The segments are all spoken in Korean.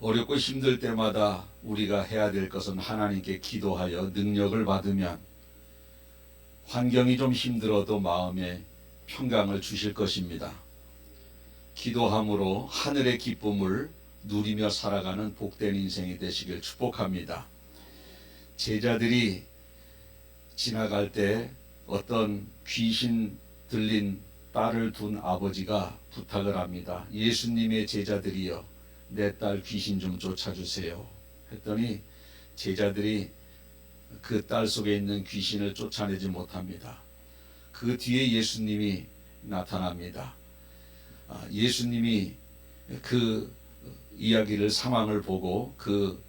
어렵고 힘들 때마다 우리가 해야 될 것은 하나님께 기도하여 능력을 받으면 환경이 좀 힘들어도 마음에 평강을 주실 것입니다. 기도함으로 하늘의 기쁨을 누리며 살아가는 복된 인생이 되시길 축복합니다. 제자들이 지나갈 때 어떤 귀신 들린 딸을 둔 아버지가 부탁을 합니다. 예수님의 제자들이여, 내 딸 귀신 좀 쫓아주세요. 했더니 제자들이 그 딸 속에 있는 귀신을 쫓아내지 못합니다. 그 뒤에 예수님이 나타납니다. 예수님이 그 이야기를, 상황을 보고 그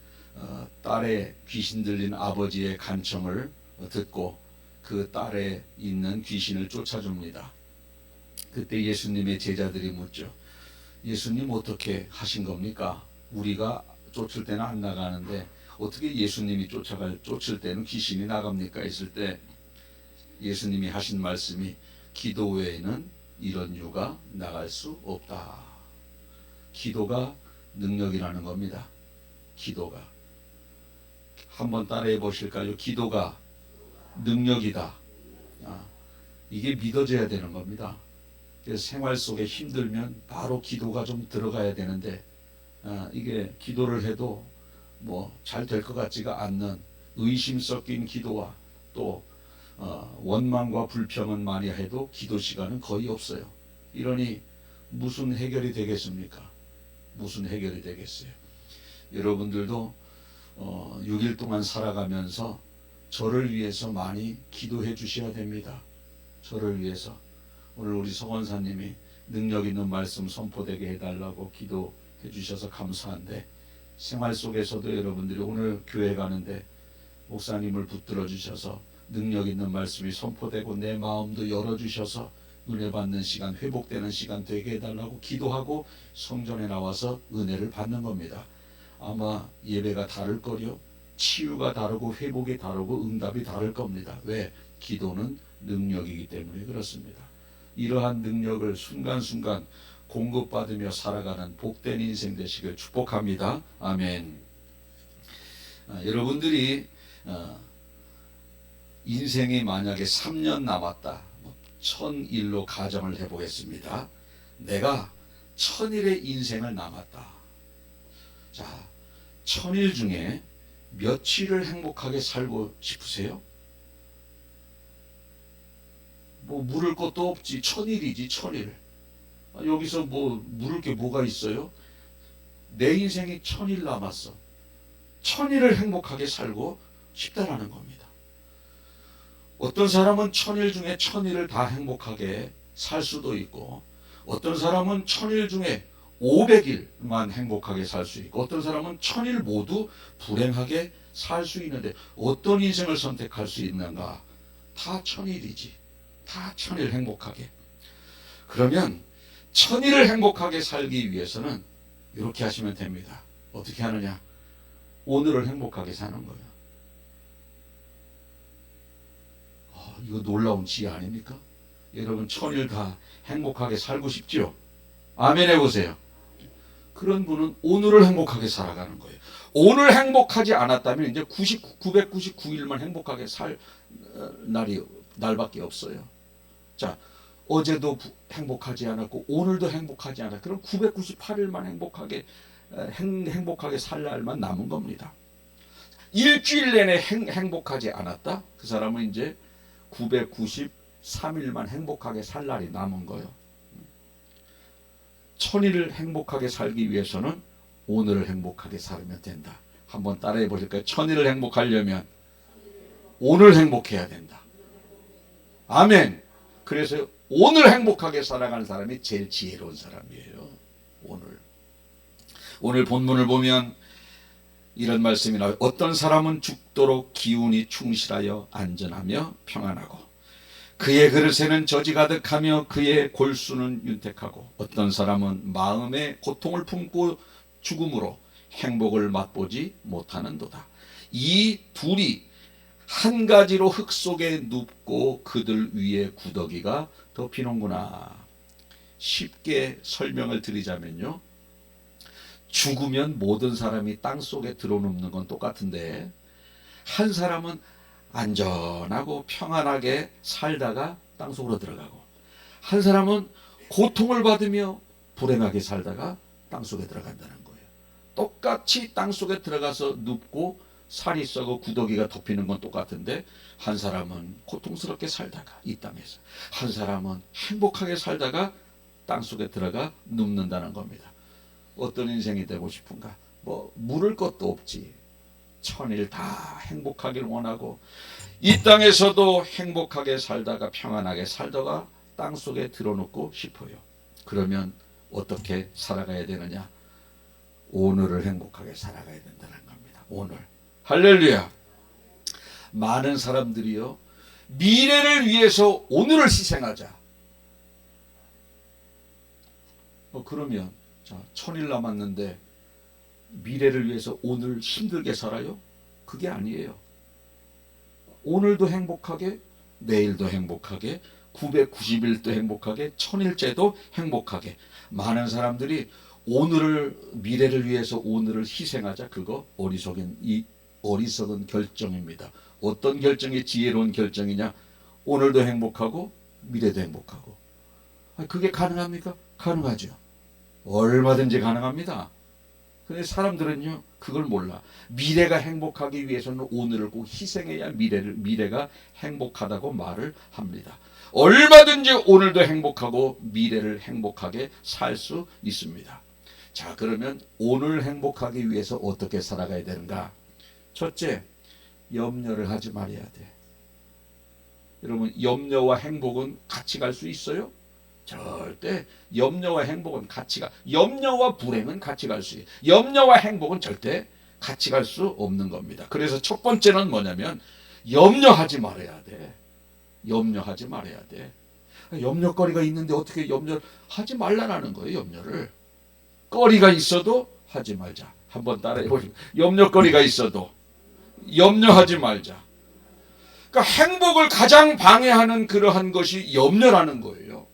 딸의 귀신 들린 아버지의 간청을 듣고 그 딸에 있는 귀신을 쫓아줍니다. 그때 예수님의 제자들이 묻죠. 예수님 어떻게 하신 겁니까? 우리가 쫓을 때는 안 나가는데 어떻게 예수님이 쫓을 때는 귀신이 나갑니까? 했을 때 예수님이 하신 말씀이 기도 외에는 이런 유가 나갈 수 없다. 기도가 능력이라는 겁니다. 기도가. 한번 따라해 보실까요? 기도가 능력이다. 이게 믿어져야 되는 겁니다. 그래서 생활 속에 힘들면 바로 기도가 좀 들어가야 되는데 이게 기도를 해도 뭐 잘 될 것 같지가 않는 의심 섞인 기도와 또 원망과 불평은 많이 해도 기도 시간은 거의 없어요. 이러니 무슨 해결이 되겠습니까? 무슨 해결이 되겠어요? 여러분들도 6일 동안 살아가면서 저를 위해서 많이 기도해 주셔야 됩니다. 저를 위해서. 오늘 우리 서원사님이 능력 있는 말씀 선포되게 해달라고 기도해 주셔서 감사한데, 생활 속에서도 여러분들이 오늘 교회 가는데 목사님을 붙들어 주셔서 능력 있는 말씀이 선포되고 내 마음도 열어주셔서 은혜 받는 시간, 회복되는 시간 되게 해달라고 기도하고 성전에 나와서 은혜를 받는 겁니다. 아마 예배가 다를 거요, 치유가 다르고 회복이 다르고 응답이 다를 겁니다. 왜? 기도는 능력이기 때문에 그렇습니다. 이러한 능력을 순간순간 공급받으며 살아가는 복된 인생 되시길 축복합니다. 아멘. 여러분들이 인생이 만약에 3년 남았다, 1000일로 가정을 해보겠습니다. 내가 1000일의 인생을 남았다. 자, 1000일 중에 며칠을 행복하게 살고 싶으세요? 뭐 물을 것도 없지, 1000일이지 1000일. 여기서 뭐 물을 게 뭐가 있어요? 내 인생이 1000일 남았어. 1000일을 행복하게 살고 싶다라는 겁니다. 어떤 사람은 1000일 중에 1000일을 다 행복하게 살 수도 있고, 어떤 사람은 1000일 중에 500일만 행복하게 살 수 있고, 어떤 사람은 1000일 모두 불행하게 살 수 있는데 어떤 인생을 선택할 수 있는가? 다 1000일이지. 다 1000일 행복하게. 그러면 1000일을 행복하게 살기 위해서는 이렇게 하시면 됩니다. 어떻게 하느냐? 오늘을 행복하게 사는 거예요. 이거 놀라운 지혜 아닙니까? 여러분 1000일 다 행복하게 살고 싶죠? 아멘 해보세요. 그런 분은 오늘을 행복하게 살아가는 거예요. 오늘 행복하지 않았다면 이제 999일만 행복하게 살 날밖에 없어요. 자, 어제도 행복하지 않았고 오늘도 행복하지 않았고, 그럼 998일만 행복하게 살 날만 남은 겁니다. 일주일 내내 행복하지 않았다? 그 사람은 이제 993일만 행복하게 살 날이 남은 거예요. 1000일을 행복하게 살기 위해서는 오늘을 행복하게 살면 된다. 한번 따라해 보실까요? 1000일을 행복하려면 오늘 행복해야 된다. 아멘. 그래서 오늘 행복하게 살아가는 사람이 제일 지혜로운 사람이에요. 오늘 본문을 보면 이런 말씀이 나와요. 어떤 사람은 죽도록 기운이 충실하여 안전하며 평안하고, 그의 그릇에는 젖이 가득하며 그의 골수는 윤택하고, 어떤 사람은 마음에 고통을 품고 죽음으로 행복을 맛보지 못하는도다. 이 둘이 한 가지로 흙 속에 눕고 그들 위에 구더기가 덮이는구나. 쉽게 설명을 드리자면요, 죽으면 모든 사람이 땅 속에 들어눕는 건 똑같은데, 한 사람은 안전하고 평안하게 살다가 땅 속으로 들어가고, 한 사람은 고통을 받으며 불행하게 살다가 땅 속에 들어간다는 거예요. 똑같이 땅 속에 들어가서 눕고 살이 썩어 구더기가 덮이는 건 똑같은데, 한 사람은 고통스럽게 살다가 이 땅에서, 한 사람은 행복하게 살다가 땅 속에 들어가 눕는다는 겁니다. 어떤 인생이 되고 싶은가? 뭐 물을 것도 없지, 천일 다 행복하기를 원하고, 이 땅에서도 행복하게 살다가 평안하게 살다가 땅 속에 들어눕고 싶어요. 그러면 어떻게 살아가야 되느냐? 오늘을 행복하게 살아가야 된다는 겁니다. 오늘. 할렐루야. 많은 사람들이요, 미래를 위해서 오늘을 희생하자. 그러면 자, 1000일 남았는데 미래를 위해서 오늘 힘들게 살아요? 그게 아니에요. 오늘도 행복하게, 내일도 행복하게, 990일도 행복하게, 1000일째도 행복하게. 많은 사람들이 오늘을, 미래를 위해서 오늘을 희생하자. 그거 어리석은 결정입니다. 어떤 결정이 지혜로운 결정이냐? 오늘도 행복하고 미래도 행복하고. 그게 가능합니까? 가능하죠. 얼마든지 가능합니다. 근데 사람들은요, 그걸 몰라. 미래가 행복하기 위해서는 오늘을 꼭 희생해야 미래가 행복하다고 말을 합니다. 얼마든지 오늘도 행복하고 미래를 행복하게 살 수 있습니다. 자, 그러면 오늘 행복하기 위해서 어떻게 살아가야 되는가? 첫째, 염려를 하지 말아야 돼. 여러분, 염려와 행복은 같이 갈 수 있어요? 절대. 염려와 행복은 염려와 불행은 같이 갈 수 있어요. 염려와 행복은 절대 같이 갈 수 없는 겁니다. 그래서 첫 번째는 뭐냐면, 염려하지 말아야 돼. 염려하지 말아야 돼. 염려거리가 있는데 어떻게 염려하지 말라는 거예요. 염려를. 거리가 있어도 하지 말자. 한번 따라해 보시고. 염려거리가 있어도 염려하지 말자. 그러니까 행복을 가장 방해하는 그러한 것이 염려라는 거예요.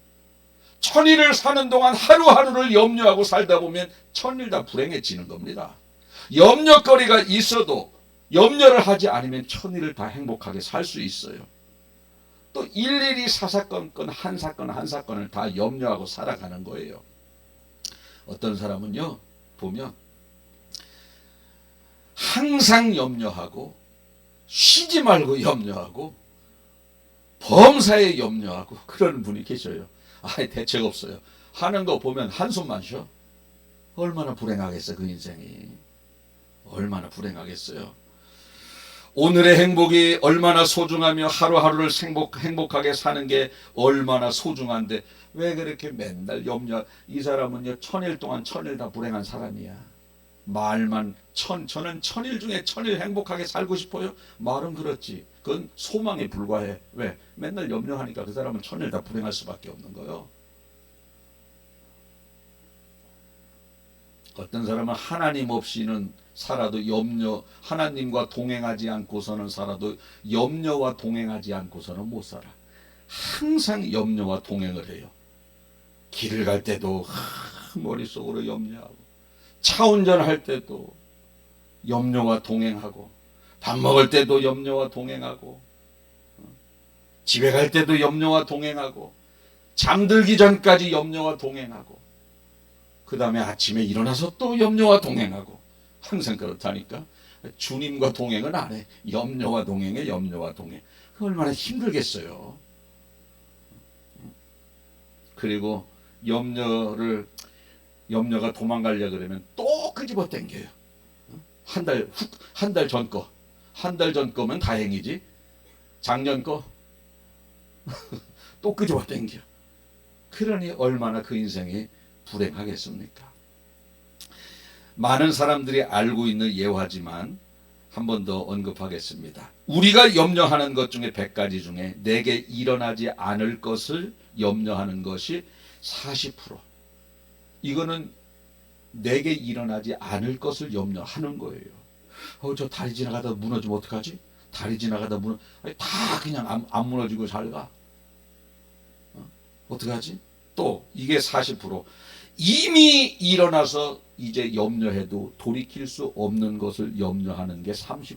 1000일을 사는 동안 하루하루를 염려하고 살다 보면 1000일 다 불행해지는 겁니다. 염려거리가 있어도 염려를 하지 않으면 1000일을 다 행복하게 살 수 있어요. 또 일일이 사사건건 한 사건 한 사건을 다 염려하고 살아가는 거예요. 어떤 사람은요, 보면 항상 염려하고, 쉬지 말고 염려하고, 범사에 염려하고, 그런 분이 계셔요. 대책 없어요. 하는 거 보면 한숨만 쉬어. 얼마나 불행하겠어요, 그 인생이. 얼마나 불행하겠어요. 오늘의 행복이 얼마나 소중하며 하루하루를 행복하게 사는 게 얼마나 소중한데 왜 그렇게 맨날 이 사람은요, 1000일 동안 1000일 다 불행한 사람이야. 말만 저는 1000일 중에 1000일 행복하게 살고 싶어요. 말은 그렇지. 그건 소망에 불과해. 왜? 맨날 염려하니까 그 사람은 1000일 다 불행할 수밖에 없는 거예요. 어떤 사람은 하나님 없이는 살아도 하나님과 동행하지 않고서는 살아도 염려와 동행하지 않고서는 못 살아. 항상 염려와 동행을 해요. 길을 갈 때도 머릿속으로 염려하고, 차 운전할 때도 염려와 동행하고, 밥 먹을 때도 염려와 동행하고, 집에 갈 때도 염려와 동행하고, 잠들기 전까지 염려와 동행하고, 그 다음에 아침에 일어나서 또 염려와 동행하고, 항상 그렇다니까. 주님과 동행은 안 해. 염려와 동행에 염려와 동행. 얼마나 힘들겠어요. 그리고 염려가 도망가려고 그러면 또 끄집어 당겨요. 한 달 전 거. 한 달 전 거면 다행이지. 작년 거 또 끄집어 당겨. 그러니 얼마나 그 인생이 불행하겠습니까? 많은 사람들이 알고 있는 예화지만 한 번 더 언급하겠습니다. 우리가 염려하는 것 중에 100가지 중에 내게 일어나지 않을 것을 염려하는 것이 40%. 이거는 내게 일어나지 않을 것을 염려하는 거예요. 저 다리 지나가다 무너지면 어떡하지? 다리 지나가다 다 그냥 안 무너지고 잘 가. 어떡하지? 또 이게 40%. 이미 일어나서 이제 염려해도 돌이킬 수 없는 것을 염려하는 게 30%.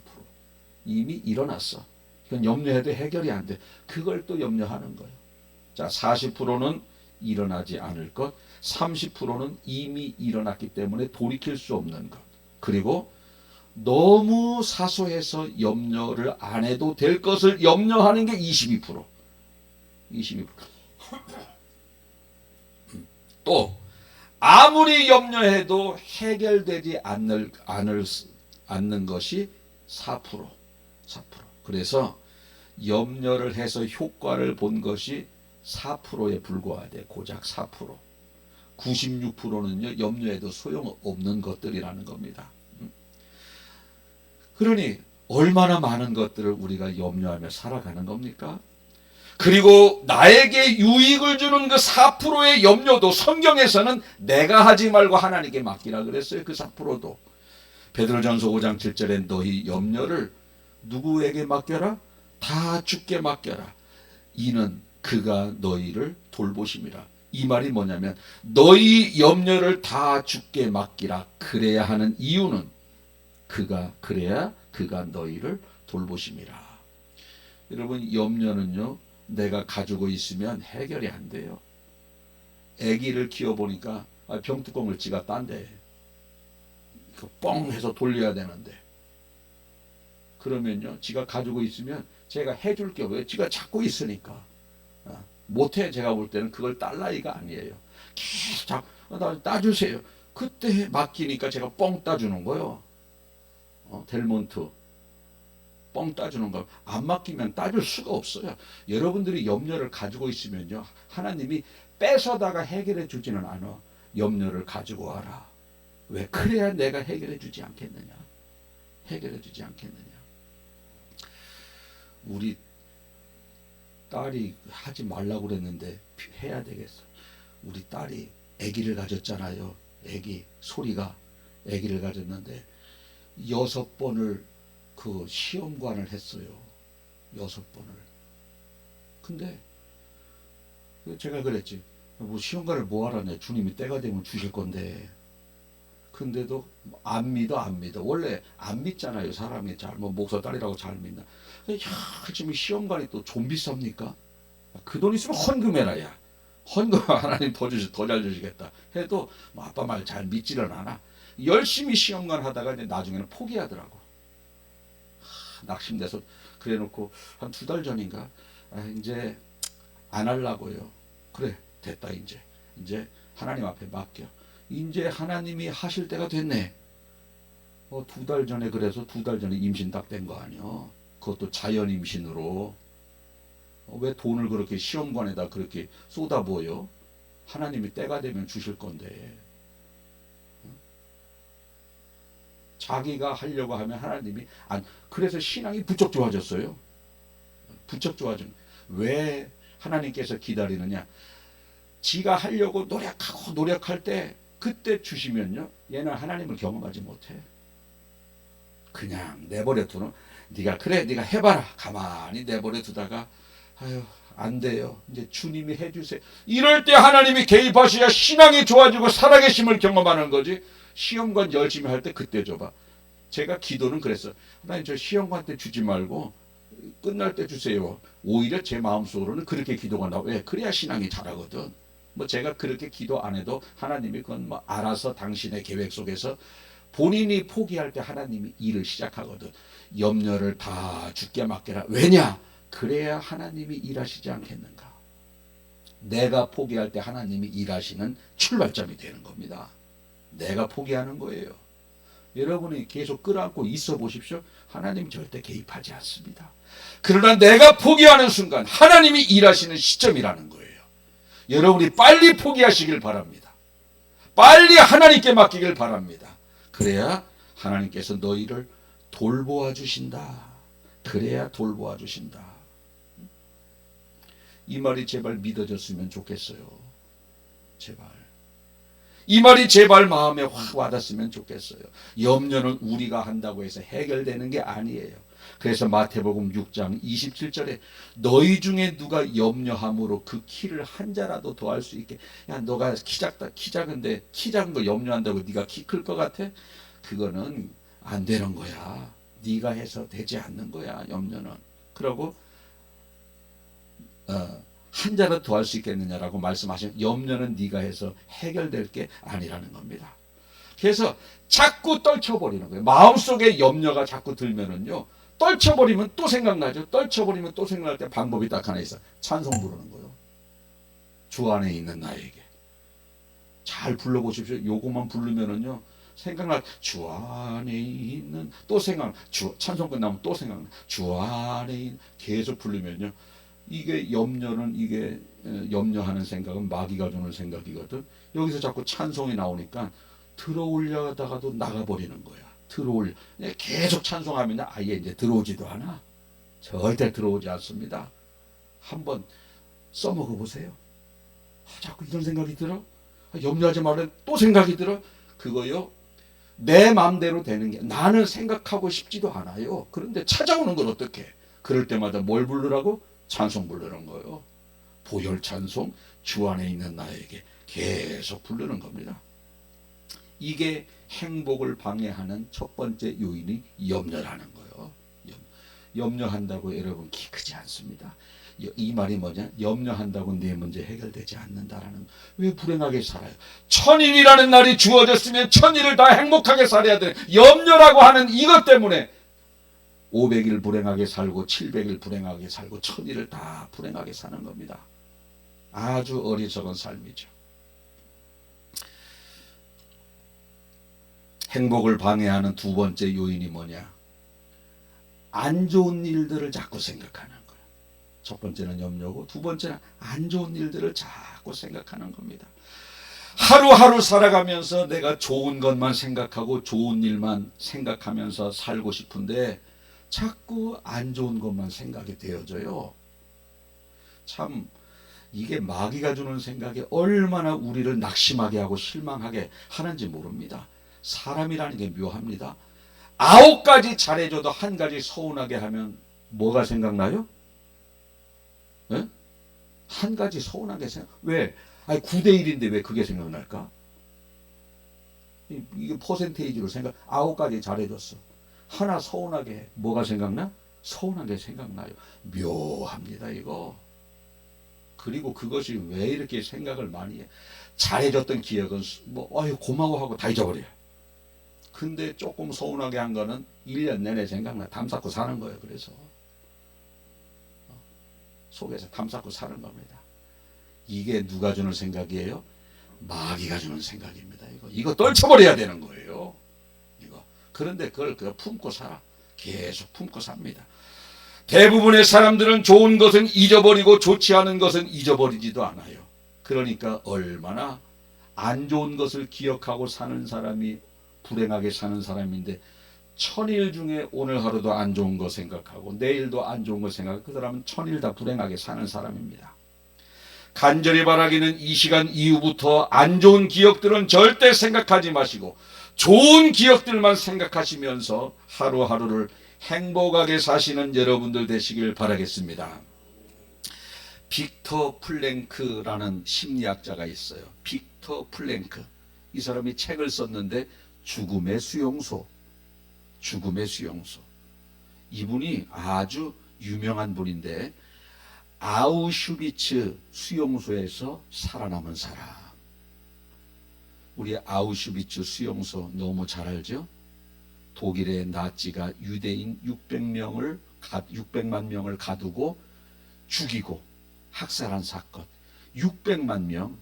이미 일어났어. 이건 염려해도 해결이 안 돼. 그걸 또 염려하는 거예요. 자, 40%는 일어나지 않을 것, 30%는 이미 일어났기 때문에 돌이킬 수 없는 것. 그리고 너무 사소해서 염려를 안 해도 될 것을 염려하는 게 22%. 22%. 또 아무리 염려해도 해결되지 않는 것이 4%. 4%. 그래서 염려를 해서 효과를 본 것이 4%에 불과하대. 고작 4%. 96%는요, 염려해도 소용없는 것들이라는 겁니다. 그러니 얼마나 많은 것들을 우리가 염려하며 살아가는 겁니까? 그리고 나에게 유익을 주는 그 4%의 염려도 성경에서는 내가 하지 말고 하나님께 맡기라 그랬어요. 그 4%도. 베드로전서 5장 7절에 너희 염려를 누구에게 맡겨라? 다 주께 맡겨라. 이는 그가 너희를 돌보심이라. 이 말이 뭐냐면 너희 염려를 다 주께 맡기라. 그래야 하는 이유는 그래야 그가 너희를 돌보심이라. 여러분, 염려는요, 내가 가지고 있으면 해결이 안 돼요. 아기를 키워보니까 병뚜껑을 지가 딴대. 뻥 해서 돌려야 되는데. 그러면요, 지가 가지고 있으면 제가 해줄 게 없어요. 지가 찾고 있으니까. 못해. 제가 볼 때는 그걸 딸 나이가 아니에요. 계속 따주세요. 그때 맡기니까 제가 뻥 따주는 거예요. 델몬트 뻥 따주는 거. 안 맡기면 따줄 수가 없어요. 여러분들이 염려를 가지고 있으면요, 하나님이 뺏어다가 해결해 주지는 않아. 염려를 가지고 와라. 왜? 그래야 내가 해결해 주지 않겠느냐. 해결해 주지 않겠느냐. 우리 딸이 하지 말라고 그랬는데 해야 되겠어. 우리 딸이 아기를 가졌잖아요. 소리가 아기를 가졌는데 6번을 그 시험관을 했어요. 6번을. 근데 제가 그랬지. 뭐 시험관을 뭐 하라냐. 주님이 때가 되면 주실 건데. 근데도 안 믿어. 원래 안 믿잖아요. 사람이 뭐 목사 딸이라고 잘 믿나. 지금 시험관이 또 좀 비쌉니까? 그 돈 있으면 헌금해라. 야. 헌금 하나님 더 잘 주시겠다. 해도 뭐 아빠 말 잘 믿지는 않아. 열심히 시험관 하다가 이제 나중에는 포기하더라고. 낙심돼서 그래놓고 한 2달 전인가 이제 안 하려고요. 그래, 됐다. 이제 하나님 앞에 맡겨. 이제 하나님이 하실 때가 됐네. 2달 전에, 그래서 2달 전에 임신 딱 된 거 아니야. 그것도 자연 임신으로. 왜 돈을 그렇게 시험관에다 그렇게 쏟아부어요? 하나님이 때가 되면 주실 건데. 자기가 하려고 하면 하나님이 그래서 신앙이 부쩍 좋아졌어요. 부쩍 좋아진. 왜 하나님께서 기다리느냐? 지가 하려고 노력할 때 그때 주시면요, 얘는 하나님을 경험하지 못해. 그냥 내버려 두는. 네가 해봐라. 가만히 내버려 두다가 안 돼요. 이제 주님이 해주세요. 이럴 때 하나님이 개입하셔야 신앙이 좋아지고 살아계심을 경험하는 거지. 시험관 열심히 할 때 그때 줘봐. 제가 기도는 그랬어. 하나님, 저 시험관 때 주지 말고 끝날 때 주세요. 오히려 제 마음속으로는 그렇게 기도가 나와. 왜? 그래야 신앙이 자라거든. 뭐 제가 그렇게 기도 안 해도 하나님이 그건 뭐 알아서 당신의 계획 속에서 본인이 포기할 때 하나님이 일을 시작하거든. 염려를 다 주께 맡겨라. 왜냐? 그래야 하나님이 일하시지 않겠는가. 내가 포기할 때 하나님이 일하시는 출발점이 되는 겁니다. 내가 포기하는 거예요. 여러분이 계속 끌어안고 있어 보십시오. 하나님 절대 개입하지 않습니다. 그러나 내가 포기하는 순간 하나님이 일하시는 시점이라는 거예요. 여러분이 빨리 포기하시길 바랍니다. 빨리 하나님께 맡기길 바랍니다. 그래야 하나님께서 너희를 돌보아 주신다. 그래야 돌보아 주신다. 이 말이 제발 믿어졌으면 좋겠어요. 제발. 이 말이 제발 마음에 확 와닿았으면 좋겠어요. 염려는 우리가 한다고 해서 해결되는 게 아니에요. 그래서 마태복음 6장 27절에 너희 중에 누가 염려함으로 그 키를 한 자라도 더할 수 있게, 야 너가 키 작은데 키 작은 거 염려한다고 네가 키 클 것 같아? 그거는 안 되는 거야. 네가 해서 되지 않는 거야, 염려는. 그러고 한 자라도 더할 수 있겠느냐라고 말씀하시면 염려는 네가 해서 해결될 게 아니라는 겁니다. 그래서 자꾸 떨쳐버리는 거예요. 마음속에 염려가 자꾸 들면은요, 떨쳐버리면 또 생각나죠. 떨쳐버리면 또 생각날 때 방법이 딱 하나 있어. 찬송 부르는 거예요. 주 안에 있는 나에게. 잘 불러보십시오. 요것만 부르면은요, 생각날. 주 안에 있는, 또 생각나. 찬송 끝나면 또 생각나. 주 안에 있는, 계속 부르면요, 이게 염려는, 이게 염려하는 생각은 마귀가 주는 생각이거든. 여기서 자꾸 찬송이 나오니까 들어올려다가도 나가버리는 거야. 계속 찬송하면 아예 이제 들어오지도 않아. 절대 들어오지 않습니다. 한번 써먹어 보세요. 자꾸 이런 생각이 들어. 염려하지 말래. 또 생각이 들어. 그거요, 내 마음대로 되는 게, 나는 생각하고 싶지도 않아요. 그런데 찾아오는 걸 어떻게? 그럴 때마다 뭘 부르라고? 찬송 부르는 거예요. 보혈 찬송, 주 안에 있는 나에게 계속 부르는 겁니다. 이게 행복을 방해하는 첫 번째 요인이 염려라는 거예요. 염려한다고 여러분 키 크지 않습니다. 이 말이 뭐냐? 염려한다고 내 문제 해결되지 않는다라는. 왜 불행하게 살아요? 1000일이라는 날이 주어졌으면 1000일을 다 행복하게 살아야 돼. 염려라고 하는 이것 때문에 500일 불행하게 살고 700일 불행하게 살고 1000일을 다 불행하게 사는 겁니다. 아주 어리석은 삶이죠. 행복을 방해하는 두 번째 요인이 뭐냐? 안 좋은 일들을 자꾸 생각하는 거예요. 첫 번째는 염려고, 두 번째는 안 좋은 일들을 자꾸 생각하는 겁니다. 하루하루 살아가면서 내가 좋은 것만 생각하고 좋은 일만 생각하면서 살고 싶은데 자꾸 안 좋은 것만 생각이 되어져요. 참 이게 마귀가 주는 생각이 얼마나 우리를 낙심하게 하고 실망하게 하는지 모릅니다. 사람이라는 게 묘합니다. 9가지 잘해줘도 한 가지 서운하게 하면 뭐가 생각나요? 네? 한 가지 서운하게 생각. 왜? 아니 9대1인데 왜 그게 생각날까? 이게 퍼센테이지로 생각. 9가지 잘해줬어. 하나 서운하게 해. 뭐가 생각나? 서운하게 생각나요. 묘합니다 이거. 그리고 그것이 왜 이렇게 생각을 많이 해? 잘해줬던 기억은 고마워하고 다 잊어버려요. 근데 조금 서운하게 한 거는 1년 내내 생각나. 담쌓고 사는 거예요. 그래서 속에서 담쌓고 사는 겁니다. 이게 누가 주는 생각이에요? 마귀가 주는 생각입니다. 이거 떨쳐버려야 되는 거예요. 이거. 그런데 그걸 품고 살아. 계속 품고 삽니다. 대부분의 사람들은 좋은 것은 잊어버리고 좋지 않은 것은 잊어버리지도 않아요. 그러니까 얼마나 안 좋은 것을 기억하고 사는 사람이 불행하게 사는 사람인데, 1000일 중에 오늘 하루도 안 좋은 거 생각하고 내일도 안 좋은 거 생각하고 그 사람은 1000일 다 불행하게 사는 사람입니다. 간절히 바라기는 이 시간 이후부터 안 좋은 기억들은 절대 생각하지 마시고 좋은 기억들만 생각하시면서 하루하루를 행복하게 사시는 여러분들 되시길 바라겠습니다. 빅터 플랭크라는 심리학자가 있어요. 빅터 플랭크. 이 사람이 책을 썼는데 죽음의 수용소. 이분이 아주 유명한 분인데 아우슈비츠 수용소에서 살아남은 사람. 우리 아우슈비츠 수용소 너무 잘 알죠? 독일의 나치가 유대인 600만 명을 가두고 죽이고 학살한 사건. 600만 명.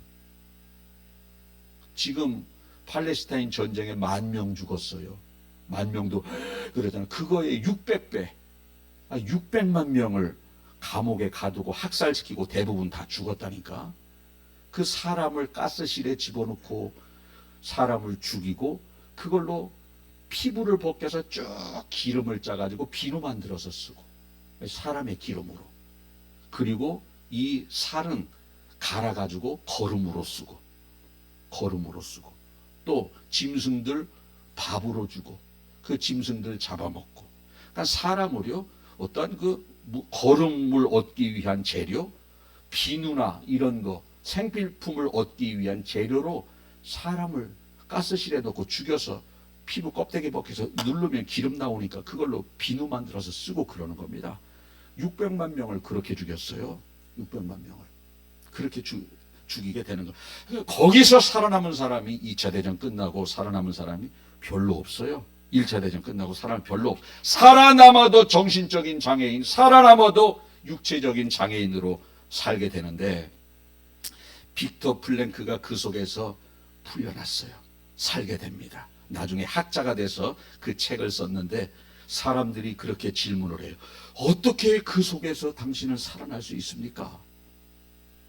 지금 팔레스타인 전쟁에 10,000명 죽었어요. 10,000명도 그러잖아요. 그거의 600배. 600만 명을 감옥에 가두고 학살시키고 대부분 다 죽었다니까. 그 사람을 가스실에 집어넣고 사람을 죽이고 그걸로 피부를 벗겨서 쭉 기름을 짜가지고 비누 만들어서 쓰고, 사람의 기름으로. 그리고 이 살은 갈아가지고 거름으로 쓰고 또 짐승들 밥으로 주고 그 짐승들 잡아먹고 그러니까 사람을요, 어떤 거름을 얻기 위한 재료, 비누나 이런 거, 생필품을 얻기 위한 재료로 사람을 가스실에 넣고 죽여서 피부 껍데기 벗겨서 누르면 기름 나오니까 그걸로 비누 만들어서 쓰고 그러는 겁니다. 600만 명을 그렇게 죽였어요. 600만 명을. 그렇게 죽이게 되는 거. 거기서 살아남은 사람이 2차 대전 끝나고 살아남은 사람이 별로 없어요. 1차 대전 끝나고 사람 별로 없어. 살아남아도 정신적인 장애인, 살아남아도 육체적인 장애인으로 살게 되는데 빅터 플랭크가 그 속에서 풀려났어요. 살게 됩니다. 나중에 학자가 돼서 그 책을 썼는데 사람들이 그렇게 질문을 해요. 어떻게 그 속에서 당신은 살아날 수 있습니까?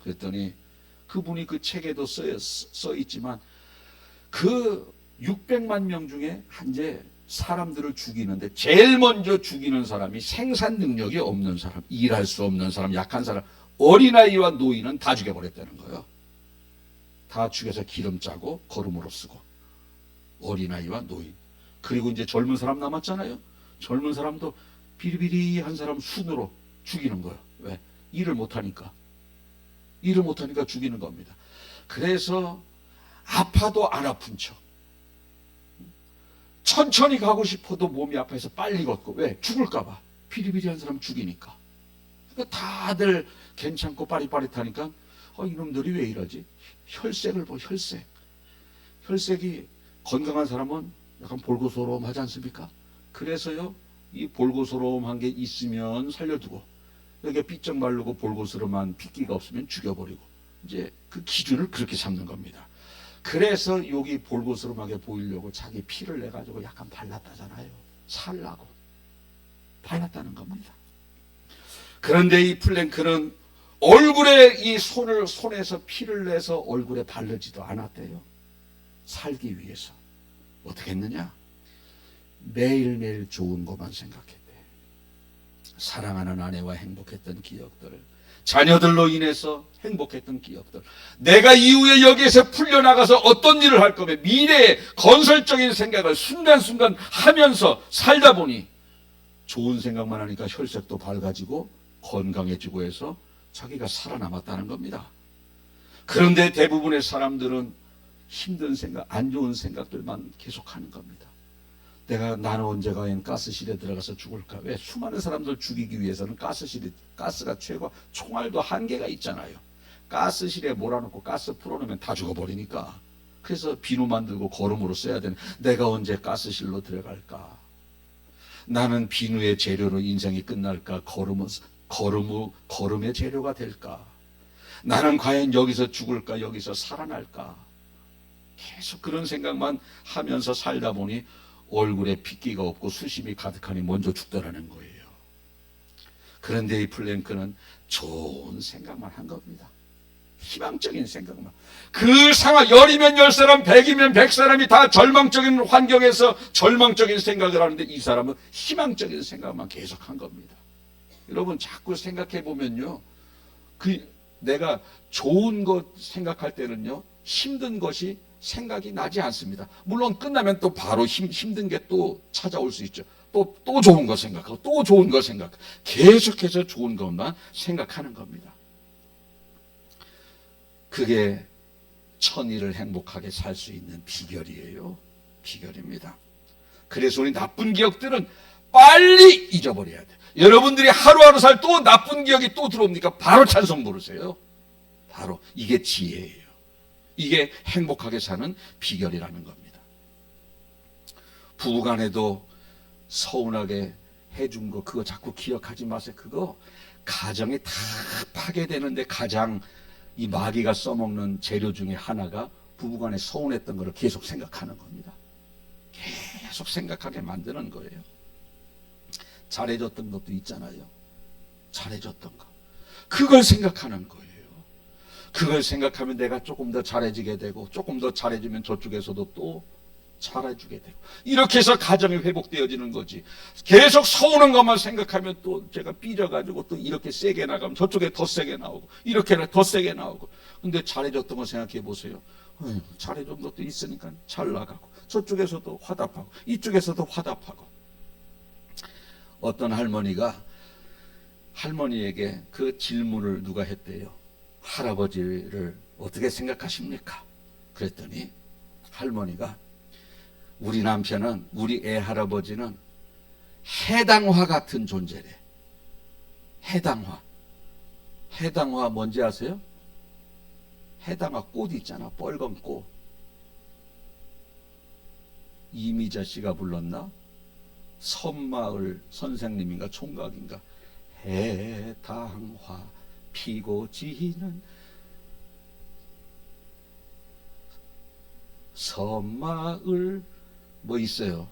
그랬더니 그분이 그 책에도 써 있지만 그 600만 명 중에 이제 사람들을 죽이는데 제일 먼저 죽이는 사람이 생산 능력이 없는 사람, 일할 수 없는 사람, 약한 사람, 어린아이와 노인은 다 죽여버렸다는 거예요. 다 죽여서 기름 짜고 거름으로 쓰고 어린아이와 노인, 그리고 이제 젊은 사람 남았잖아요. 젊은 사람도 비리비리한 사람 순으로 죽이는 거예요. 왜? 일을 못하니까 죽이는 겁니다. 그래서 아파도 안 아픈 척, 천천히 가고 싶어도 몸이 아파서 빨리 걷고, 왜? 죽을까봐. 비리비리한 사람 죽이니까. 그러니까 다들 괜찮고 빠릿빠릿하니까 이놈들이 왜 이러지? 혈색을 혈색. 혈색이 건강한 사람은 약간 볼고소롬하지 않습니까? 그래서요, 이 볼고소롬한 게 있으면 살려두고, 여기에 삐쩍 마르고 볼고스름한 핏기가 없으면 죽여버리고, 이제 그 기준을 그렇게 삼는 겁니다. 그래서 여기 볼고스름하게 보이려고 자기 피를 내가지고 약간 발랐다잖아요. 살라고 발랐다는 겁니다. 그런데 이 플랭크는 얼굴에 이 손에서 피를 내서 얼굴에 바르지도 않았대요. 살기 위해서. 어떻게 했느냐? 매일매일 좋은 것만 생각했대. 사랑하는 아내와 행복했던 기억들, 자녀들로 인해서 행복했던 기억들, 내가 이후에 여기에서 풀려나가서 어떤 일을 할 거며 미래의 건설적인 생각을 순간순간 하면서 살다 보니 좋은 생각만 하니까 혈색도 밝아지고 건강해지고 해서 자기가 살아남았다는 겁니다. 그런데 대부분의 사람들은 힘든 생각, 안 좋은 생각들만 계속하는 겁니다. 나는 언제 과연 가스실에 들어가서 죽을까? 왜? 수많은 사람들 죽이기 위해서는 가스가 최고, 총알도 한계가 있잖아요. 가스실에 몰아넣고 가스 풀어놓으면 다 죽어버리니까. 그래서 비누 만들고 거름으로 써야 되는, 내가 언제 가스실로 들어갈까? 나는 비누의 재료로 인생이 끝날까? 거름의 재료가 될까? 나는 과연 여기서 죽을까? 여기서 살아날까? 계속 그런 생각만 하면서 살다 보니 얼굴에 핏기가 없고 수심이 가득하니 먼저 죽더라는 거예요. 그런데 이 플랭크는 좋은 생각만 한 겁니다. 희망적인 생각만. 그 상황, 10이면 10사람, 100이면 100사람이 다 절망적인 환경에서 절망적인 생각을 하는데 이 사람은 희망적인 생각만 계속 한 겁니다. 여러분 자꾸 생각해 보면요, 내가 좋은 것 생각할 때는요, 힘든 것이 생각이 나지 않습니다. 물론 끝나면 또 바로 힘든 게 또 찾아올 수 있죠. 또 좋은 거 생각하고 또 좋은 거 생각하고 계속해서 좋은 것만 생각하는 겁니다. 그게 천일을 행복하게 살 수 있는 비결이에요. 비결입니다. 그래서 우리 나쁜 기억들은 빨리 잊어버려야 돼요. 여러분들이 하루하루 살 또 나쁜 기억이 또 들어옵니까? 바로 찬송 부르세요. 바로 이게 지혜예요. 이게 행복하게 사는 비결이라는 겁니다. 부부간에도 서운하게 해준 거 그거 자꾸 기억하지 마세요. 그거 가정이 다 파괴되는데 가장 이 마귀가 써먹는 재료 중에 하나가 부부간에 서운했던 거를 계속 생각하는 겁니다. 계속 생각하게 만드는 거예요. 잘해줬던 것도 있잖아요. 잘해줬던 거. 그걸 생각하는 거예요. 그걸 생각하면 내가 조금 더 잘해지게 되고 조금 더 잘해주면 저쪽에서도 또 잘해주게 되고 이렇게 해서 가정이 회복되어지는 거지. 계속 서우는 것만 생각하면 또 제가 삐져가지고 또 이렇게 세게 나가면 저쪽에 더 세게 나오고 이렇게 더 세게 나오고. 근데 잘해줬던 거 생각해 보세요. 잘해준 것도 있으니까 잘 나가고 저쪽에서도 화답하고 이쪽에서도 화답하고. 어떤 할머니가 할머니에게 그 질문을 누가 했대요. 할아버지를 어떻게 생각하십니까? 그랬더니 할머니가 우리 남편은, 우리 애 할아버지는 해당화 같은 존재래. 해당화. 해당화 뭔지 아세요? 해당화 꽃 있잖아. 빨간 꽃. 이미자 씨가 불렀나? 섬마을 선생님인가 총각인가? 해당화 피고 지는 섬마을 뭐 있어요.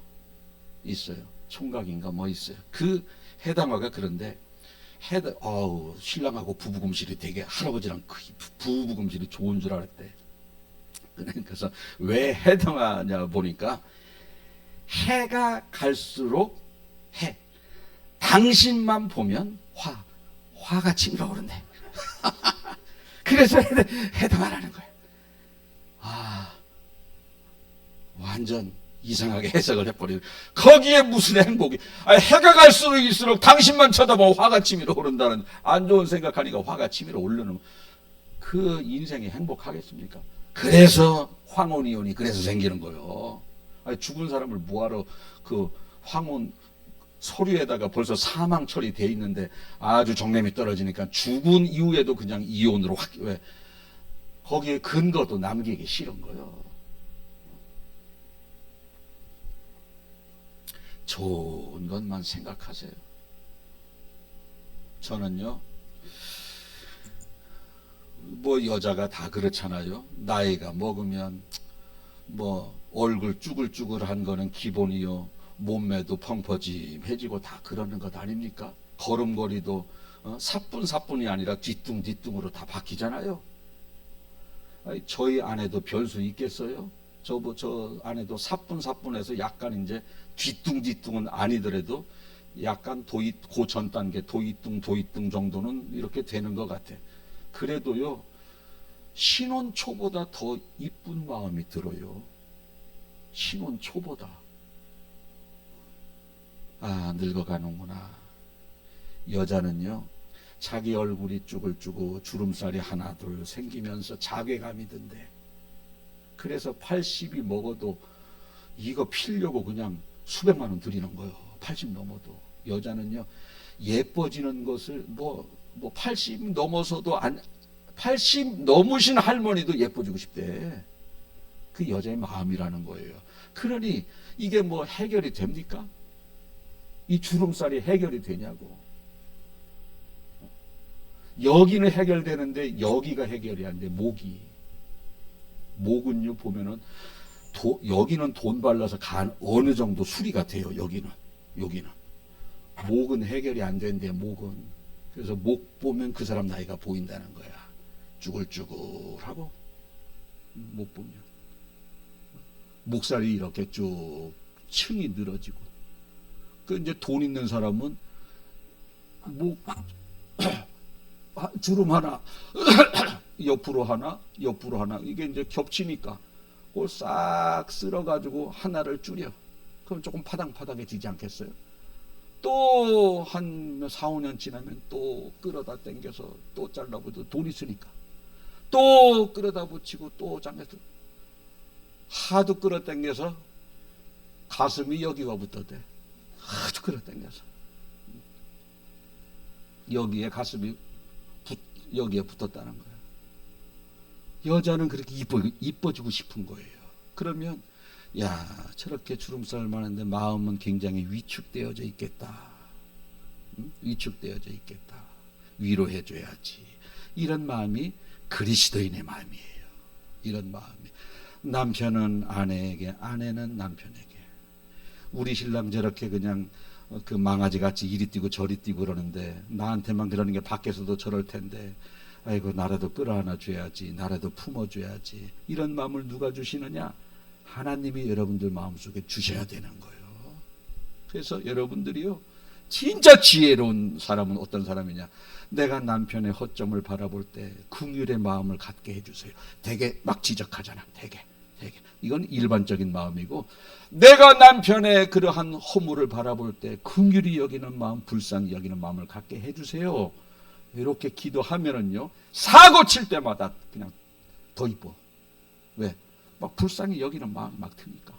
총각인가 뭐 있어요. 그 해당화가 그런데 신랑하고 부부금실이 되게 할아버지랑 부부금실이 좋은 줄 알았대. 그래서 왜 해당화냐 보니까 해가 갈수록 당신만 보면 화가 치밀어 오른대. 그래서 해당화라는 거야. 완전 이상하게 해석을 해버리고 거기에 무슨 행복이? 해가 갈수록 당신만 쳐다보면 화가 치밀어 오른다는 안 좋은 생각하니까 화가 치밀어 오르는 그 인생이 행복하겠습니까? 그래서 황혼이혼이 그래서 생기는 거예요. 죽은 사람을 뭐하러 그 황혼 서류에다가 벌써 사망 처리돼 있는데 아주 정념이 떨어지니까 죽은 이후에도 그냥 이혼으로 왜 거기에 근거도 남기기 싫은 거예요. 좋은 것만 생각하세요. 저는요, 뭐 여자가 다 그렇잖아요. 나이가 먹으면 뭐 얼굴 쭈글쭈글한 거는 기본이요. 몸매도 펑퍼짐해지고 다 그러는 것 아닙니까? 걸음걸이도 사뿐사뿐이 아니라 뒤뚱뒤뚱으로 다 바뀌잖아요. 저희 아내도 별수 있겠어요? 저 아내도 사뿐사뿐해서 약간 이제 뒤뚱뒤뚱은 아니더라도 약간 고전 단계 도이뚱 정도는 이렇게 되는 것 같아. 그래도요, 신혼 초보다 더 이쁜 마음이 들어요. 신혼 초보다. 늙어가는구나. 여자는요, 자기 얼굴이 쭈글쭈글 주름살이 하나 둘 생기면서 자괴감이 든대. 그래서 80이 먹어도 이거 피려고 그냥 수백만 원 들이는 거예요. 80 넘어도. 여자는요, 예뻐지는 것을 80 넘어서도 80 넘으신 할머니도 예뻐지고 싶대. 그 여자의 마음이라는 거예요. 그러니 이게 뭐 해결이 됩니까? 이 주름살이 해결이 되냐고. 여기는 해결되는데 여기가 해결이 안 돼. 목은요 보면은 여기는 돈 발라서 어느 정도 수리가 돼요. 여기는 목은 해결이 안 된대. 목은. 그래서 목 보면 그 사람 나이가 보인다는 거야. 쭈글쭈글하고 목 보면 목살이 이렇게 쭉 층이 늘어지고. 그 이제 돈 있는 사람은 목 주름 하나 옆으로 하나 이게 이제 겹치니까 그걸 싹 쓸어가지고 하나를 줄여. 그럼 조금 파당파당해지지 않겠어요? 또 한 4, 5년 지나면 또 끌어다 당겨서 또 잘라붙어. 돈 있으니까 또 끌어다 붙이고 또 잘라서 하도 끌어당겨서 가슴이 여기가 붙었대. 아주 끌어당겨서 여기에 가슴이 여기에 붙었다는 거예요. 여자는 그렇게 이뻐지고 싶은 거예요. 그러면 저렇게 주름살 많은데 마음은 굉장히 위축되어져 있겠다. 위축되어져 있겠다. 위로해줘야지. 이런 마음이 그리스도인의 마음이에요. 이런 마음이. 남편은 아내에게, 아내는 남편에게. 우리 신랑 저렇게 그냥 그 망아지같이 이리 뛰고 저리 뛰고 그러는데 나한테만 그러는 게 밖에서도 저럴 텐데 아이고 나라도 끌어안아 줘야지. 나라도 품어줘야지. 이런 마음을 누가 주시느냐? 하나님이 여러분들 마음속에 주셔야 되는 거예요. 그래서 여러분들이요, 진짜 지혜로운 사람은 어떤 사람이냐? 내가 남편의 허점을 바라볼 때 긍휼의 마음을 갖게 해주세요. 되게 막 지적하잖아. 되게 이건 일반적인 마음이고, 내가 남편의 그러한 허물을 바라볼 때 긍휼히 여기는 마음, 불쌍히 여기는 마음을 갖게 해주세요. 이렇게 기도하면은요, 사고 칠 때마다 그냥 더 이뻐. 왜? 막 불쌍히 여기는 마음이 막 드니까.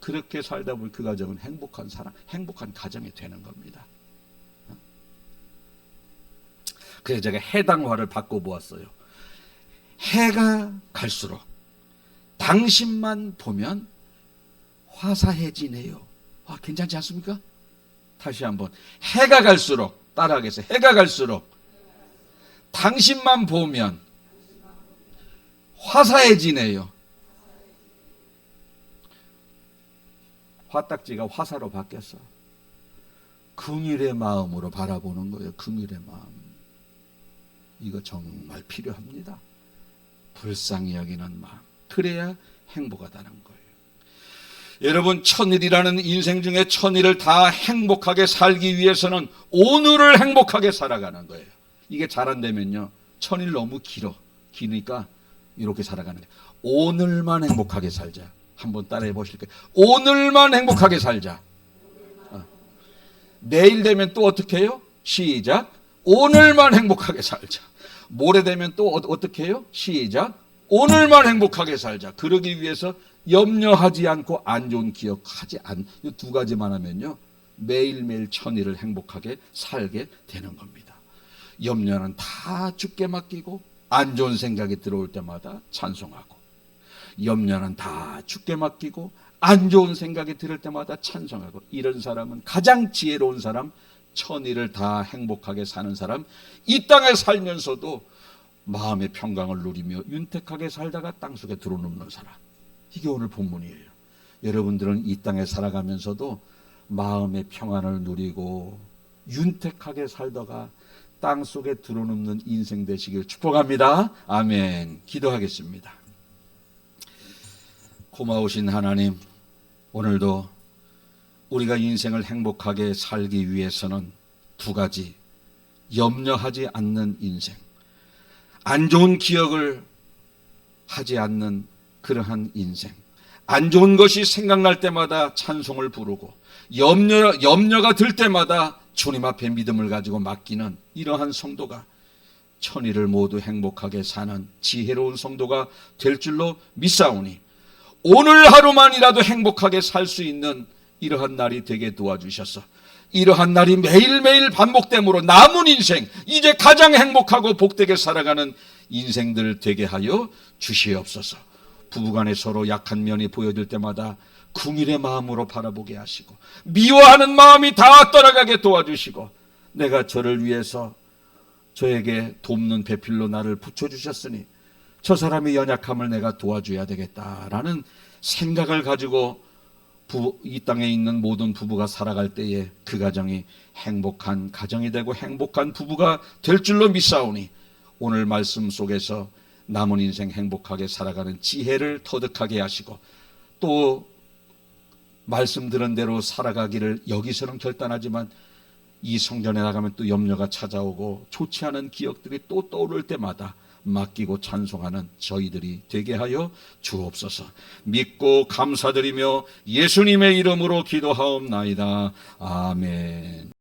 그렇게 살다 보면 그 가정은 행복한 사람, 행복한 가정이 되는 겁니다. 그래서 제가 해당화를 바꿔보았어요. 해가 갈수록 당신만 보면 화사해지네요. 괜찮지 않습니까? 다시 한번. 해가 갈수록, 따라하겠어요. 해가 갈수록 당신만 보면 화사해지네요. 화딱지가 화사로 바뀌었어. 긍휼의 마음으로 바라보는 거예요. 긍휼의 마음. 이거 정말 필요합니다. 불쌍히 여기는 마음. 그래야 행복하다는 거예요. 여러분, 천일이라는 인생 중에 천일을 다 행복하게 살기 위해서는 오늘을 행복하게 살아가는 거예요. 이게 잘 안 되면요, 천일 너무 기니까 이렇게 살아가는 거예요. 오늘만 행복하게 살자. 한번 따라해 보실게요. 오늘만 행복하게 살자. 내일 되면 또 어떻게 해요? 시작. 오늘만 행복하게 살자. 모레 되면 또 어떻게 해요? 시작. 오늘만 행복하게 살자. 그러기 위해서 염려하지 않고 안 좋은 기억하지 않, 이 두 가지만 하면요, 매일매일 천일을 행복하게 살게 되는 겁니다. 염려는 다 주께 맡기고, 안 좋은 생각이 들어올 때마다 찬송하고, 염려는 다 주께 맡기고, 안 좋은 생각이 들을 때마다 찬송하고, 이런 사람은 가장 지혜로운 사람, 천일을 다 행복하게 사는 사람, 이 땅에 살면서도 마음의 평강을 누리며 윤택하게 살다가 땅속에 들어눕는 사람. 이게 오늘 본문이에요. 여러분들은 이 땅에 살아가면서도 마음의 평안을 누리고 윤택하게 살다가 땅속에 들어눕는 인생 되시길 축복합니다. 아멘. 기도하겠습니다. 고마우신 하나님, 오늘도 우리가 인생을 행복하게 살기 위해서는 두 가지, 염려하지 않는 인생, 안 좋은 기억을 하지 않는 그러한 인생, 안 좋은 것이 생각날 때마다 찬송을 부르고, 염려가 들 때마다 주님 앞에 믿음을 가지고 맡기는 이러한 성도가 천일을 모두 행복하게 사는 지혜로운 성도가 될 줄로 믿사오니, 오늘 하루만이라도 행복하게 살 수 있는 이러한 날이 되게 도와주셔서, 이러한 날이 매일매일 반복됨으로 남은 인생, 이제 가장 행복하고 복되게 살아가는 인생들 되게 하여 주시옵소서. 부부간에 서로 약한 면이 보여질 때마다 긍휼의 마음으로 바라보게 하시고, 미워하는 마음이 다 떠나가게 도와주시고, 내가 저를 위해서 저에게 돕는 배필로 나를 붙여주셨으니 저 사람의 연약함을 내가 도와줘야 되겠다라는 생각을 가지고 이 땅에 있는 모든 부부가 살아갈 때에 그 가정이 행복한 가정이 되고 행복한 부부가 될 줄로 믿사오니, 오늘 말씀 속에서 남은 인생 행복하게 살아가는 지혜를 터득하게 하시고, 또 말씀 들은 대로 살아가기를 여기서는 결단하지만 이 성전에 나가면 또 염려가 찾아오고 좋지 않은 기억들이 또 떠오를 때마다 맡기고 찬송하는 저희들이 되게 하여 주옵소서. 믿고 감사드리며 예수님의 이름으로 기도하옵나이다. 아멘.